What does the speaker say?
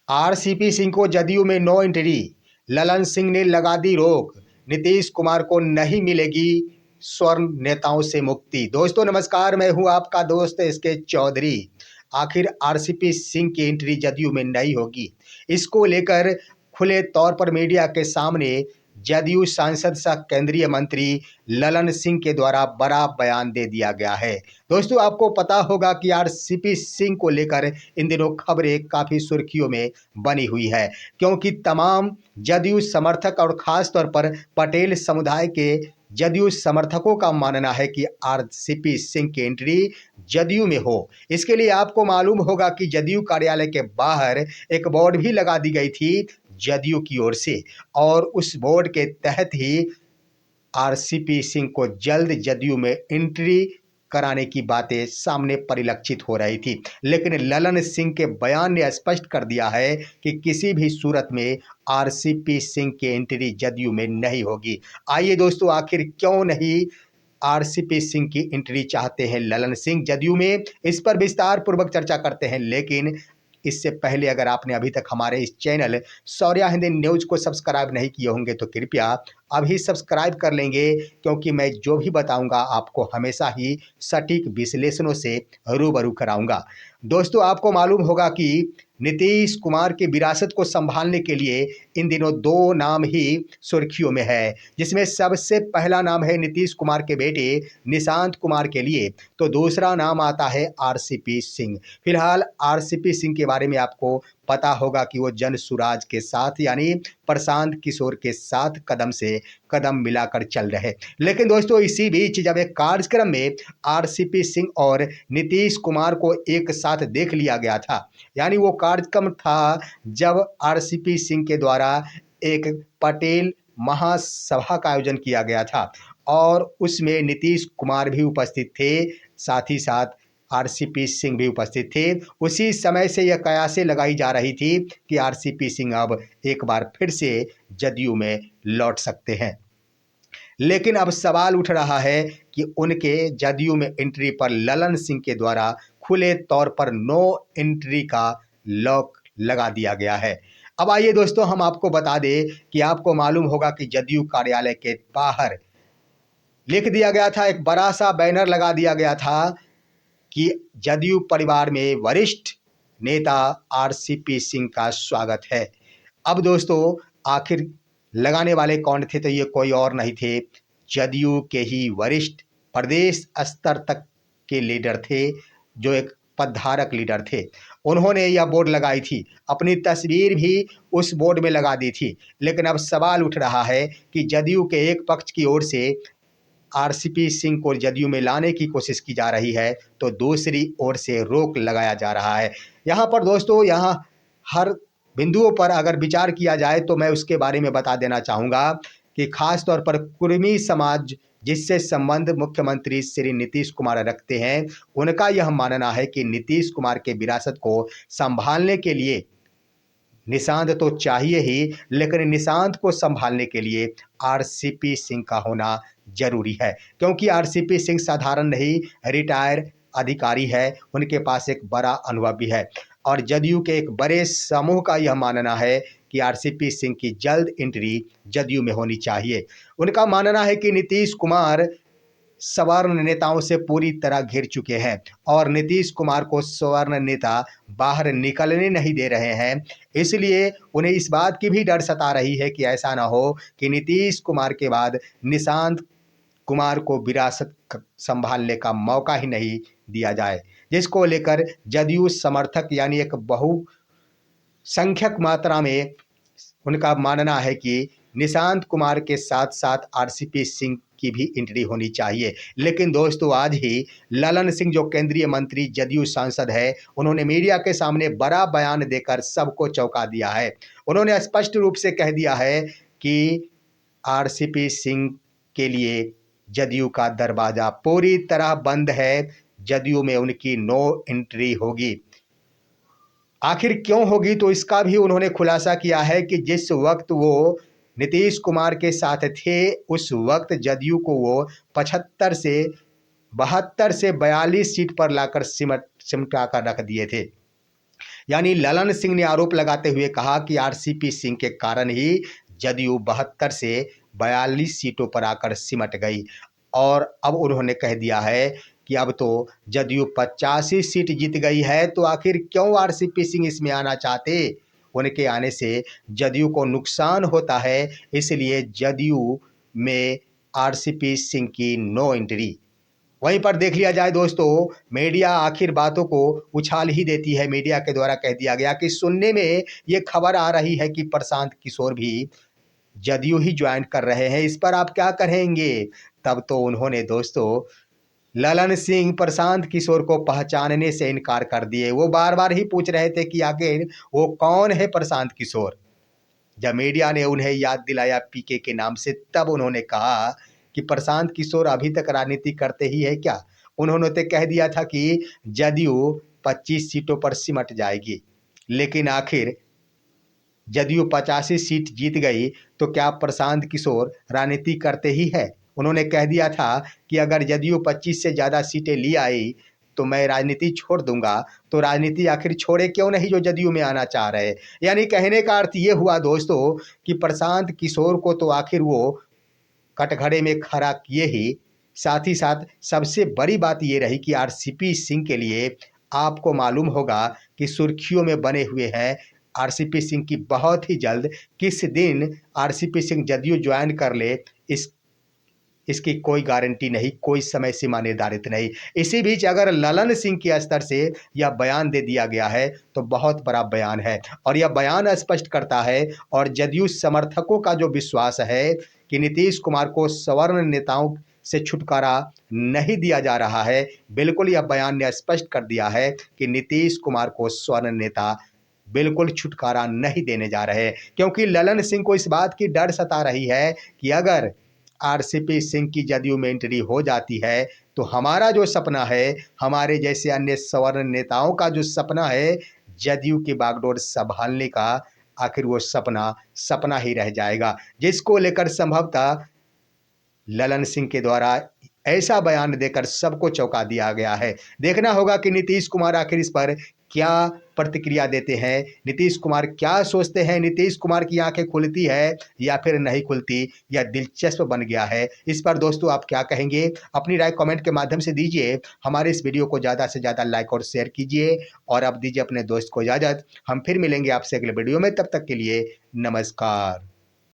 RCP Singh को जदयू में no entry, Lalan Singh ने लगा दी रोक, नीतीश कुमार को नहीं मिलेगी स्वर्ण नेताओं से मुक्ति। दोस्तों नमस्कार, मैं हूं आपका दोस्त एसके चौधरी। आखिर आरसीपी सिंह की एंट्री जदयू में नहीं होगी, इसको लेकर खुले तौर पर मीडिया के सामने जदयू सांसद सह केंद्रीय मंत्री ललन सिंह के द्वारा बड़ा बयान दे दिया गया है। दोस्तों आपको पता होगा कि आरसीपी सिंह को लेकर इन दिनों खबरें काफ़ी सुर्खियों में बनी हुई है, क्योंकि तमाम जदयू समर्थक और ख़ास तौर पर पटेल समुदाय के जदयू समर्थकों का मानना है कि आरसीपी सिंह की एंट्री जदयू में हो। इसके लिए आपको मालूम होगा कि जदयू कार्यालय के बाहर एक बोर्ड भी लगा दी गई थी जदयू की ओर से, और उस बोर्ड के तहत ही आरसीपी सिंह को जल्द जदयू में एंट्री कराने की बातें सामने परिलक्षित हो रही थी। लेकिन ललन सिंह के बयान ने स्पष्ट कर दिया है कि किसी भी सूरत में आरसीपी सिंह की एंट्री जदयू में नहीं होगी। आइए दोस्तों, आखिर क्यों नहीं आरसीपी सिंह की एंट्री चाहते हैं ललन सिंह जदयू में, इस पर विस्तार पूर्वक चर्चा करते हैं। लेकिन इससे पहले अगर आपने अभी तक हमारे इस चैनल शौर्या हिंदी न्यूज को सब्सक्राइब नहीं किए होंगे तो कृपया अभी सब्सक्राइब कर लेंगे, क्योंकि मैं जो भी बताऊंगा आपको हमेशा ही सटीक विश्लेषणों से रूबरू कराऊंगा। दोस्तों आपको मालूम होगा कि नीतीश कुमार की विरासत को संभालने के लिए इन दिनों दो नाम ही सुर्खियों में है, जिसमें सबसे पहला नाम है नीतीश कुमार के बेटे निशांत कुमार के लिए, तो दूसरा नाम आता है आरसीपी सिंह। फिलहाल आरसीपी सिंह के बारे में आपको पता होगा कि वो जन सुराज के साथ यानी प्रशांत किशोर के साथ कदम से कदम मिलाकर चल रहे। लेकिन दोस्तों इसी बीच जब एक कार्यक्रम में आरसीपी सिंह और नीतीश कुमार को एक साथ देख लिया गया था, यानी वो कार्यक्रम था जब आरसीपी सिंह के द्वारा एक पटेल महासभा का आयोजन किया गया था और उसमें नीतीश कुमार भी उपस्थित थे, साथ ही साथ आरसीपी सिंह भी उपस्थित थे। उसी समय से यह कयासें लगाई जा रही थी कि आरसीपी सिंह अब एक बार फिर से जदयू में लौट सकते हैं। लेकिन अब सवाल उठ रहा है कि उनके जदयू में एंट्री पर ललन सिंह के द्वारा खुले तौर पर नो एंट्री का लॉक लगा दिया गया है। अब आइए दोस्तों हम आपको बता दें कि आपको मालूम होगा कि जदयू कार्यालय के बाहर लिख दिया गया था, एक बड़ा सा बैनर लगा दिया गया था कि जदयू परिवार में वरिष्ठ नेता आरसीपी सिंह का स्वागत है। अब दोस्तों आखिर लगाने वाले कौन थे, तो ये कोई और नहीं थे, जदयू के ही वरिष्ठ प्रदेश स्तर तक के लीडर थे, जो एक पदधारक लीडर थे। उन्होंने यह बोर्ड लगाई थी, अपनी तस्वीर भी उस बोर्ड में लगा दी थी। लेकिन अब सवाल उठ रहा है कि जदयू के एक पक्ष की ओर से आरसीपी सिंह को जदयू में लाने की कोशिश की जा रही है, तो दूसरी ओर से रोक लगाया जा रहा है। यहाँ पर दोस्तों यहाँ हर बिंदुओं पर अगर विचार किया जाए तो मैं उसके बारे में बता देना चाहूँगा कि खास तौर पर कुर्मी समाज जिससे संबंध मुख्यमंत्री श्री नीतीश कुमार रखते हैं, उनका यह मानना है कि नीतीश कुमार के विरासत को संभालने के लिए निशांत तो चाहिए ही, लेकिन निशांत को संभालने के लिए आरसीपी सिंह का होना जरूरी है, क्योंकि आरसीपी सिंह साधारण नहीं, रिटायर अधिकारी है, उनके पास एक बड़ा अनुभव भी है। और जदयू के एक बड़े समूह का यह मानना है कि आरसीपी सिंह की जल्द एंट्री जदयू में होनी चाहिए। उनका मानना है कि नीतीश कुमार सवर्ण नेताओं से पूरी तरह घिर चुके हैं और नीतीश कुमार को सवर्ण नेता बाहर निकलने नहीं दे रहे हैं। इसलिए उन्हें इस बात की भी डर सता रही है कि ऐसा ना हो कि नीतीश कुमार के बाद निशांत कुमार को विरासत संभालने का मौका ही नहीं दिया जाए, जिसको लेकर जदयू समर्थक यानी एक बहुसंख्यक मात्रा में उनका मानना है कि निशांत कुमार के साथ साथ आरसीपी सिंह की भी एंट्री होनी चाहिए। लेकिन दोस्तों आज ही ललन सिंह जो केंद्रीय मंत्री जदयू सांसद है, उन्होंने मीडिया के सामने बड़ा बयान देकर सबको चौंका दिया है। उन्होंने स्पष्ट रूप से कह दिया है कि आरसीपी सिंह के लिए जदयू का दरवाजा पूरी तरह बंद है, जदयू में उनकी नो एंट्री होगी। आखिर क्यों होगी, तो इसका भी उन्होंने खुलासा किया है कि जिस वक्त वो नीतीश कुमार के साथ थे, उस वक्त जदयू को वो 75 से 72 से 42 सीट पर लाकर सिमटा कर रख दिए थे। यानी ललन सिंह ने आरोप लगाते हुए कहा कि आरसीपी सिंह के कारण ही जदयू 72 से 42 सीटों पर आकर सिमट गई और अब उन्होंने कह दिया है कि अब तो जदयू 85 सीट जीत गई है, तो आखिर क्यों आरसीपी सिंह इसमें आना चाहते। उनके आने से जदयू को नुकसान होता है, इसलिए जदयू में आरसीपी सिंह की नो एंट्री। वहीं पर देख लिया जाए दोस्तों, मीडिया आखिर बातों को उछाल ही देती है। मीडिया के द्वारा कह दिया गया कि सुनने में ये खबर आ रही है कि प्रशांत किशोर भी जदयू ही ज्वाइन कर रहे हैं, इस पर आप क्या कहेंगे। तब तो उन्होंने दोस्तों ललन सिंह प्रशांत किशोर को पहचानने से इनकार कर दिए। वो बार बार ही पूछ रहे थे कि आखिर वो कौन है प्रशांत किशोर। जब मीडिया ने उन्हें याद दिलाया पीके के नाम से, तब उन्होंने कहा कि प्रशांत किशोर अभी तक राजनीति करते ही है क्या। उन्होंने तो कह दिया था कि जदयू 25 सीटों पर सिमट जाएगी, लेकिन आखिर जदयू 85 सीट जीत गई, तो क्या प्रशांत किशोर राजनीति करते ही है। उन्होंने कह दिया था कि अगर जदयू 25 से ज़्यादा सीटें ले आई तो मैं राजनीति छोड़ दूंगा। तो राजनीति आखिर छोड़े क्यों नहीं जो जदयू में आना चाह रहे। यानी कहने का अर्थ ये हुआ दोस्तों कि प्रशांत किशोर को तो आखिर वो कटघरे में खड़ा किए ही, साथ ही साथ सबसे बड़ी बात ये रही कि आरसीपी सिंह के लिए आपको मालूम होगा कि सुर्खियों में बने हुए हैं आरसीपी सिंह की। बहुत ही जल्द किस दिन आरसीपी सिंह जदयू ज्वाइन कर ले, इसकी कोई गारंटी नहीं, कोई समय सीमा निर्धारित नहीं। इसी बीच अगर ललन सिंह के स्तर से यह बयान दे दिया गया है तो बहुत बड़ा बयान है, और यह बयान स्पष्ट करता है और जदयू समर्थकों का जो विश्वास है कि नीतीश कुमार को सवर्ण नेताओं से छुटकारा नहीं दिया जा रहा है। बिल्कुल यह बयान ने स्पष्ट कर दिया है कि नीतीश कुमार को स्वर्ण नेता बिल्कुल छुटकारा नहीं देने जा रहे, क्योंकि ललन सिंह को इस बात की डर सता रही है कि अगर आरसीपी सिंह की जदयू में एंट्री हो जाती है तो हमारा जो सपना है, हमारे जैसे अन्य सवर्ण नेताओं का जो सपना है जदयू की बागडोर संभालने का, आखिर वो सपना सपना ही रह जाएगा, जिसको लेकर संभवतः ललन सिंह के द्वारा ऐसा बयान देकर सबको चौंका दिया गया है। देखना होगा कि नीतीश कुमार आखिर इस पर क्या प्रतिक्रिया देते हैं, नीतीश कुमार क्या सोचते हैं, नीतीश कुमार की आंखें खुलती है या फिर नहीं खुलती, यह दिलचस्प बन गया है। इस पर दोस्तों आप क्या कहेंगे, अपनी राय कमेंट के माध्यम से दीजिए। हमारे इस वीडियो को ज़्यादा से ज़्यादा लाइक और शेयर कीजिए, और अब दीजिए अपने दोस्त को इजाज़त। हम फिर मिलेंगे आपसे अगले वीडियो में, तब तक के लिए नमस्कार।